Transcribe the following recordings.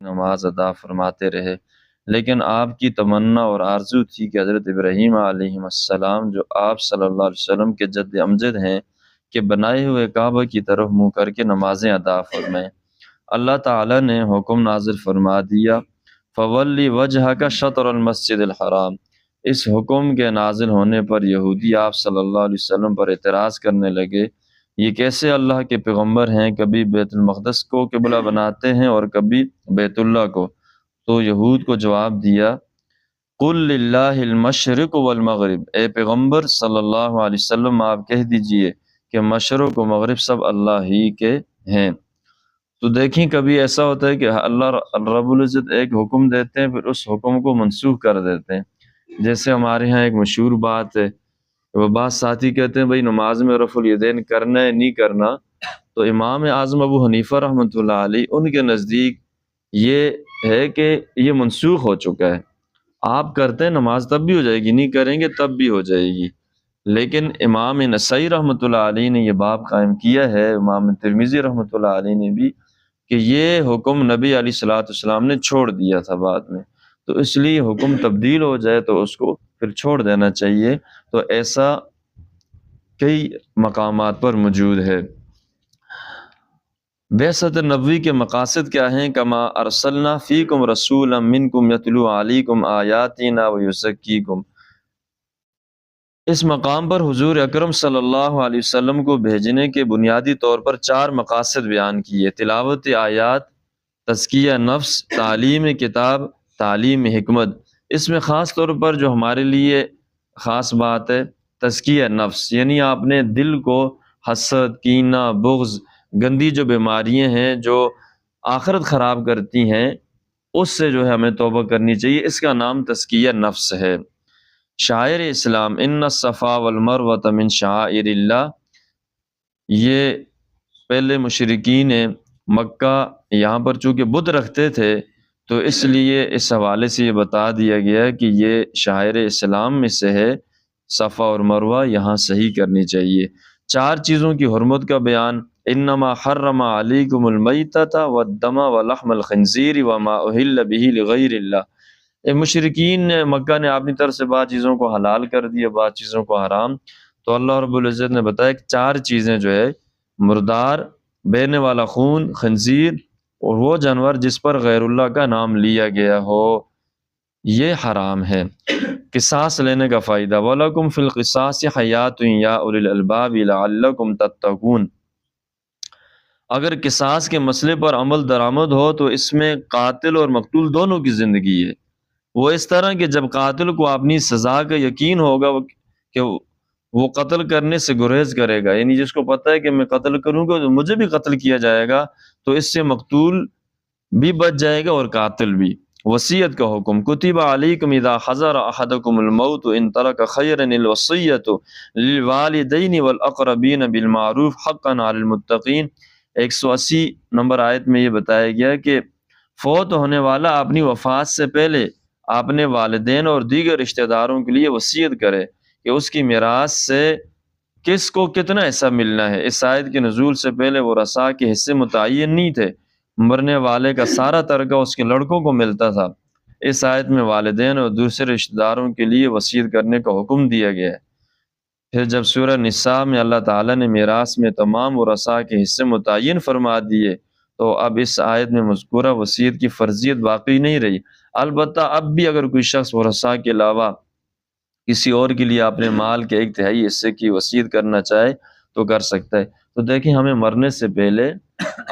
نماز ادا فرماتے رہے، لیکن آپ کی تمنا اور آرزو تھی کہ حضرت ابراہیم علیہ السلام جو آپ صلی اللہ علیہ وسلم کے جد امجد ہیں کہ بنائے ہوئے کعبہ کی طرف منہ کر کے نمازیں ادا فرمائیں۔ اللہ تعالیٰ نے حکم نازل فرما دیا، فولی وجہ کا شطر المسجد الحرام۔ اس حکم کے نازل ہونے پر یہودی آپ صلی اللہ علیہ وسلم پر اعتراض کرنے لگے، یہ کیسے اللہ کے پیغمبر ہیں، کبھی بیت المقدس کو قبلہ بناتے ہیں اور کبھی بیت اللہ کو۔ تو یہود کو جواب دیا، قل للہ المشرق والمغرب، اے پیغمبر صلی اللہ علیہ وسلم آپ کہہ دیجئے کہ مشرق و مغرب سب اللہ ہی کے ہیں۔ تو دیکھیں کبھی ایسا ہوتا ہے کہ اللہ رب العزت ایک حکم دیتے ہیں پھر اس حکم کو منسوخ کر دیتے ہیں۔ جیسے ہمارے ہاں ایک مشہور بات ہے، وہ بعض ساتھی کہتے ہیں بھائی نماز میں رفع الیدین کرنا ہے نہیں کرنا، تو امام اعظم ابو حنیفہ رحمۃ اللہ علیہ ان کے نزدیک یہ ہے کہ یہ منسوخ ہو چکا ہے، آپ کرتے ہیں نماز تب بھی ہو جائے گی، نہیں کریں گے تب بھی ہو جائے گی۔ لیکن امام نسائی رحمۃ اللہ علیہ نے یہ باب قائم کیا ہے، امام ترمذی رحمۃ اللہ علیہ نے بھی، کہ یہ حکم نبی علیہ الصلوۃ والسلام نے چھوڑ دیا تھا بعد میں، تو اس لیے حکم تبدیل ہو جائے تو اس کو پھر چھوڑ دینا چاہیے۔ تو ایسا کئی مقامات پر موجود ہے۔ بعثت نبوی کے مقاصد کیا ہیں؟ کما ارسلنا فیکم رسولا منکم یتلو علیکم آیاتنا ویزکیکم۔ اس مقام پر حضور اکرم صلی اللہ علیہ وسلم کو بھیجنے کے بنیادی طور پر 4 مقاصد بیان کیے: تلاوت آیات، تزکیہ نفس، تعلیم کتاب، تعلیم حکمت۔ اس میں خاص طور پر جو ہمارے لیے خاص بات ہے تزکیہ نفس، یعنی آپ نے دل کو حسد، کینہ، بغض، گندی جو بیماریاں ہیں جو آخرت خراب کرتی ہیں اس سے جو ہے ہمیں توبہ کرنی چاہیے، اس کا نام تزکیہ نفس ہے۔ شاعر اسلام، ان الصفا والمروۃ من شعائر اللہ، یہ پہلے مشرکین مکہ یہاں پر چونکہ بت رکھتے تھے تو اس لیے اس حوالے سے یہ بتا دیا گیا کہ یہ شاعر اسلام میں سے ہے، صفا اور مروہ یہاں صحیح کرنی چاہیے۔ 4 چیزوں کی حرمت کا بیان، انما حرم علیکم المیتۃ والدم ولحم الخنزیر وما اہل بہ لغیر اللہ۔ مشرکین نے مکہ نے اپنی طرف سے بعض چیزوں کو حلال کر دیا، بعض چیزوں کو حرام، تو اللہ رب العزت نے بتایا کہ 4 چیزیں جو ہے مردار، بہنے والا خون، خنزیر اور وہ جانور جس پر غیر اللہ کا نام لیا گیا ہو، یہ حرام ہے۔ قصاص لینے کا فائدہ، وَلَكُمْ فِي الْقِصَاصِ حَيَاتٌ يَا أُولِي الْأَلْبَابِ لَعَلَّكُمْ تَتَّقُونَ۔ اگر قصاص کے مسئلے پر عمل درآمد ہو تو اس میں قاتل اور مقتول دونوں کی زندگی ہے۔ وہ اس طرح کہ جب قاتل کو اپنی سزا کا یقین ہوگا کہ وہ قتل کرنے سے گریز کرے گا، یعنی جس کو پتہ ہے کہ میں قتل کروں گا تو مجھے بھی قتل کیا جائے گا، تو اس سے مقتول بھی بچ جائے گا اور قاتل بھی۔ وصیت کا حکم، کتب علیکم اذا حضر احدکم الموت ان ترک خیرا الوصیۃ للوالدین والاقربین بالمعروف حقا علی المتقین۔ 180 نمبر آیت میں یہ بتایا گیا کہ فوت ہونے والا اپنی وفات سے پہلے اپنے والدین اور دیگر رشتہ داروں کے لیے وصیت کرے کہ اس کی میراث سے کس کو کتنا حصہ ملنا ہے۔ اس آیت کے نزول سے پہلے ورثاء کے حصے متعین نہیں تھے، مرنے والے کا سارا ترکہ اس کے لڑکوں کو ملتا تھا۔ اس آیت میں والدین اور دوسرے رشتہ داروں کے لیے وصیت کرنے کا حکم دیا گیا ہے۔ پھر جب سورہ نساء میں اللہ تعالیٰ نے میراث میں تمام ورثاء کے حصے متعین فرما دیے تو اب اس آیت میں مذکورہ وصیت کی فرضیت باقی نہیں رہی۔ البتہ اب بھی اگر کوئی شخص ورثاء کے علاوہ کسی اور کے لیے اپنے مال کے 1/3 حصے کی وصیت کرنا چاہے تو کر سکتا ہے۔ تو دیکھیں ہمیں مرنے سے پہلے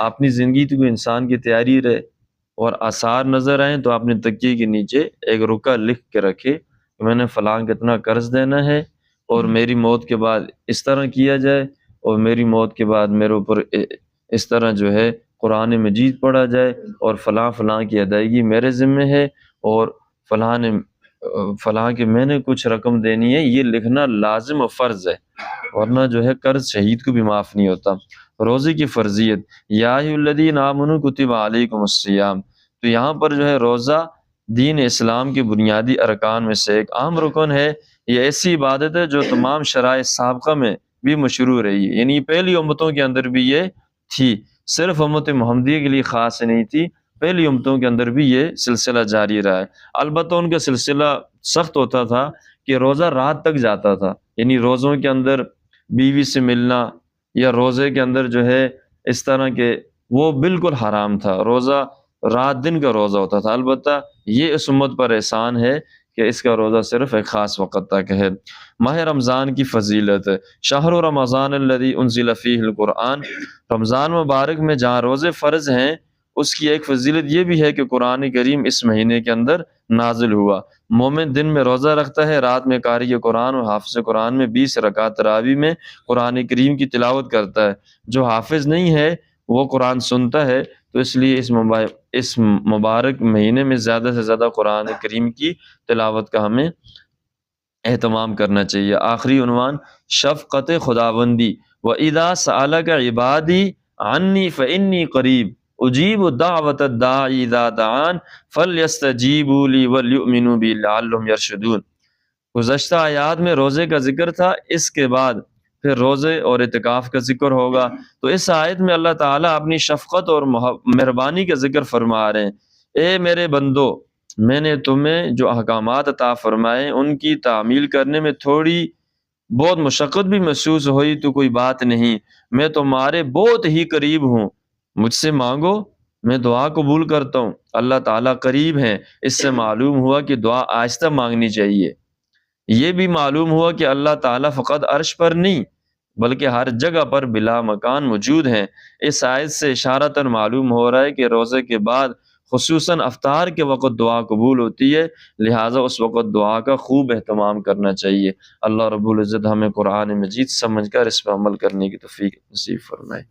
اپنی زندگی کی کوئی انسان کی تیاری رہے اور آثار نظر آئیں تو اپنے تکیے کے نیچے ایک رکا لکھ کے رکھے کہ میں نے فلاں کتنا قرض دینا ہے اور میری موت کے بعد اس طرح کیا جائے، اور میری موت کے بعد میرے اوپر اس طرح جو ہے قرآن مجید پڑھا جائے، اور فلاں فلاں کی ادائیگی میرے ذمہ ہے، اور فلاں کہ میں نے کچھ رقم دینی ہے، یہ لکھنا لازم و فرض ہے، ورنہ جو ہے قرض شہید کو بھی معاف نہیں ہوتا۔ روزے کی فرضیت، یا ایھا الذین آمنوا کتب علیکم الصیام، تو یہاں پر جو ہے روزہ دین اسلام کی بنیادی ارکان میں سے ایک اہم رکن ہے۔ یہ ایسی عبادت ہے جو تمام شرائع سابقہ میں بھی مشروع رہی ہے، یعنی پہلی امتوں کے اندر بھی یہ تھی، صرف امت محمدیہ کے لیے خاص نہیں تھی، پہلی امتوں کے اندر بھی یہ سلسلہ جاری رہا ہے۔ البتہ ان کا سلسلہ سخت ہوتا تھا کہ روزہ رات تک جاتا تھا، یعنی روزوں کے اندر بیوی سے ملنا یا روزے کے اندر جو ہے اس طرح کے وہ بالکل حرام تھا، روزہ رات دن کا روزہ ہوتا تھا۔ البتہ یہ اس امت پر احسان ہے کہ اس کا روزہ صرف ایک خاص وقت تک ہے۔ ماہ رمضان کی فضیلت، شہر رمضان الذی انزل فیہ القرآن، رمضان مبارک میں جہاں روزے فرض ہیں اس کی ایک فضیلت یہ بھی ہے کہ قرآن کریم اس مہینے کے اندر نازل ہوا۔ مومن دن میں روزہ رکھتا ہے، رات میں قاری قرآن اور حافظ قرآن میں 20 رکعت تراویح میں قرآن کریم کی تلاوت کرتا ہے۔ جو حافظ نہیں ہے وہ قرآن سنتا ہے، تو اس لیے اس مبارک مہینے میں زیادہ سے زیادہ قرآن کریم کی تلاوت کا ہمیں اہتمام کرنا چاہیے۔ آخری عنوان شفقت خداوندی، وَإِذَا سَأَلَكَ عِبَادِي عَنِّي فَإِنِّي قَرِيبٌ اجیب دعوت الداعی اذا دعان فلیستجیبوا لی ولیؤمنوا بی لعلہم یرشدون۔ گزشتہ آیات میں روزے کا ذکر تھا، اس کے بعد پھر روزے اور اعتکاف کا ذکر ہوگا۔ تو اس آیت میں اللہ تعالیٰ اپنی شفقت اور مہربانی کا ذکر فرما رہے ہیں۔ اے میرے بندو، میں نے تمہیں جو احکامات عطا فرمائے ان کی تعمیل کرنے میں تھوڑی بہت مشقت بھی محسوس ہوئی تو کوئی بات نہیں، میں تمہارے بہت ہی قریب ہوں، مجھ سے مانگو میں دعا قبول کرتا ہوں۔ اللہ تعالیٰ قریب ہیں، اس سے معلوم ہوا کہ دعا آہستہ مانگنی چاہیے۔ یہ بھی معلوم ہوا کہ اللہ تعالیٰ فقط عرش پر نہیں بلکہ ہر جگہ پر بلا مکان موجود ہیں۔ اس آیت سے اشارتاً معلوم ہو رہا ہے کہ روزے کے بعد خصوصاً افطار کے وقت دعا قبول ہوتی ہے، لہٰذا اس وقت دعا کا خوب اہتمام کرنا چاہیے۔ اللہ رب العزت ہمیں قرآن مجید سمجھ کر اس پر عمل کرنے کی توفیق نصیب فرمائے۔